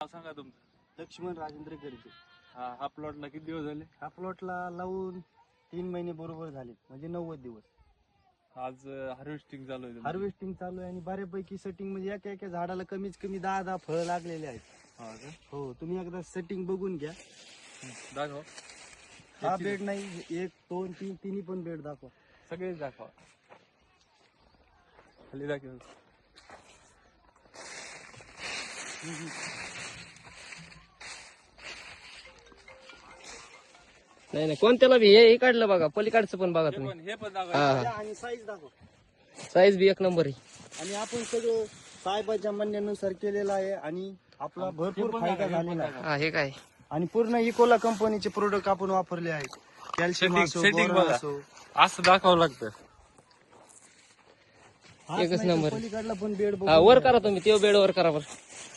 नाव सांगा तुमचं. लक्ष्मण राजेंद्र गर्जे. हा प्लॉटला किती दिवस झाले? हा प्लॉटला लावून 3 महिने बरोबर झाले, म्हणजे 90 दिवस. आज हार्वेस्टिंग चालू आहे. हार्वेस्टिंग चालू आहे आणि बऱ्यापैकी सेटिंग म्हणजे एका एका झाडाला कमीत कमी 10 फळं लागलेले आहेत. हो, तुम्ही एकदा सेटिंग बघून घ्या. दाखव. हा बेड नाही, 1 2 3 तिन्ही पण बेड दाखवा. सगळेच दाखवा. खाली दाखव. नाही नाही, कोणत्याला बी हे काढलं बघा, पलीकडचं पण बघा तुम्ही. हे पण दाखवा. हा, आणि साईज दाखवा. साईज बी एक नंबर आहे. आणि आपण सगळं साहेबाच्या म्हणण्यानुसार केलेलं आहे आणि आपला भरपूर फायदा झालेला आहे. हा, हे काय आणि पूर्ण इकोला कंपनीचे प्रोडक्ट आपण वापरले आहेत. कॅल्शियम असो, सेटिंग बोरॉन बघा. असो. असं दाखवावं लागतं. एकच नंबर. पलीकडला पण बेड हा, वर करा तुम्ही, ते बेड वर करा बरं.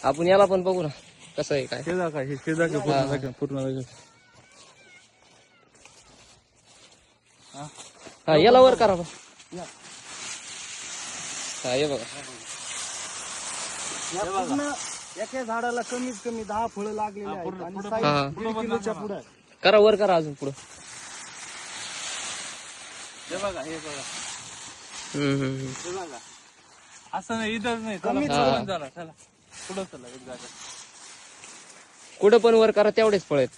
आपण याला पण बघू ना कसं आहे काय. हे दाखवा. हे दाखव. पूर्ण दाखव. पूर्ण दाखव. हा, याला वर करा बरं. हा, हे बघा. या पूर्ण एका झाडाला कमीत कमी 10 फळं लागलेली आहेत आणि size हा. 1.5 किलोच्या पुढे आहे. करा वर करा अजून पुढं. हे बघा. हे बघा. हम्म. हे बघा. असं नाही, इथंच नाही. चला कमीच पुढं पण चला. चला पुढं चला. एक जागा. कुठं पण वर करा, तेवढेच फळ आहेत.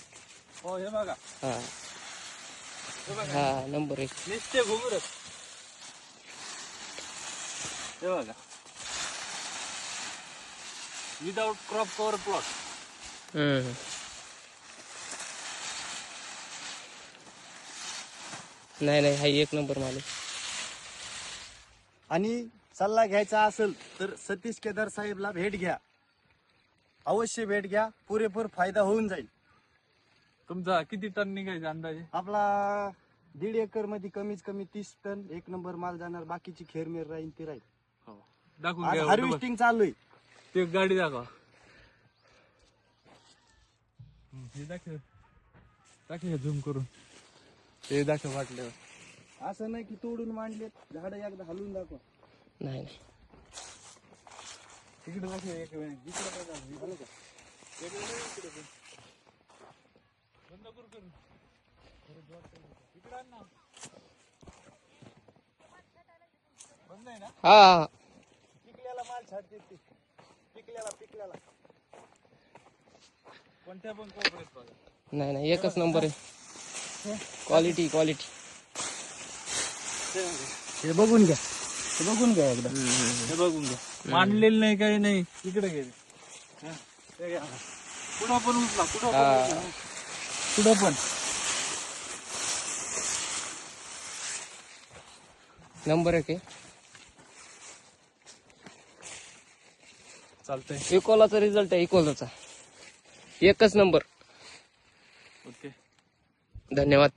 हो, हे बघा. हा हे बघा. हा, नंबर 1. निश्चय घुमरत. हे बघा. Without crop cover plot. नाही नाही, हा एक नंबर माल आहे. आणि सल्ला घ्यायचा असेल तर सतीश केदार साहेबला भेट घ्या, अवश्य भेट घ्या. पुरेपूर फायदा होऊन जाईल. तुमचा किती टन निघायचा अंदाजे? आपला 1.5 एकर मध्ये कमीत कमी 30 टन एक नंबर माल जाणार. बाकीची खेरमेर राहील ती राहील. हो. दाखवून आज घ्या. हार्वेस्टिंग चालू आहे. ते गाडी दाखवा. हे दाखव. दाखव झूम करून. ते दाखव वाटल्यावर. असं नाही की तोडून मांडलेत झाड, एकदा हलवून दाखवा. नाही नाही, तिकडे दाखव. एक वेळ इकडे काय दाखव. झालं का? इकडे नाही, इकडे पण. बंद करू. इकडे आण ना. बंद आहे ना? हा पिकल्याला माल छाडते ते. पिकल्याला कोणत्या पण कोपऱ्यात बघा. नाही नाही, एकच नंबर आहे. क्वालिटी. हे बघून घ्या. एकदा. हे बघून घ्या. मांडलेलं नाही, काही नाही. इकडे गेले. कुठं पण उचला. कुठं पण. नंबर 1 आहे. चालतंय. इकोलाचा रिझल्ट आहे. इकोलाचा एकच नंबर. ओके. धन्यवाद.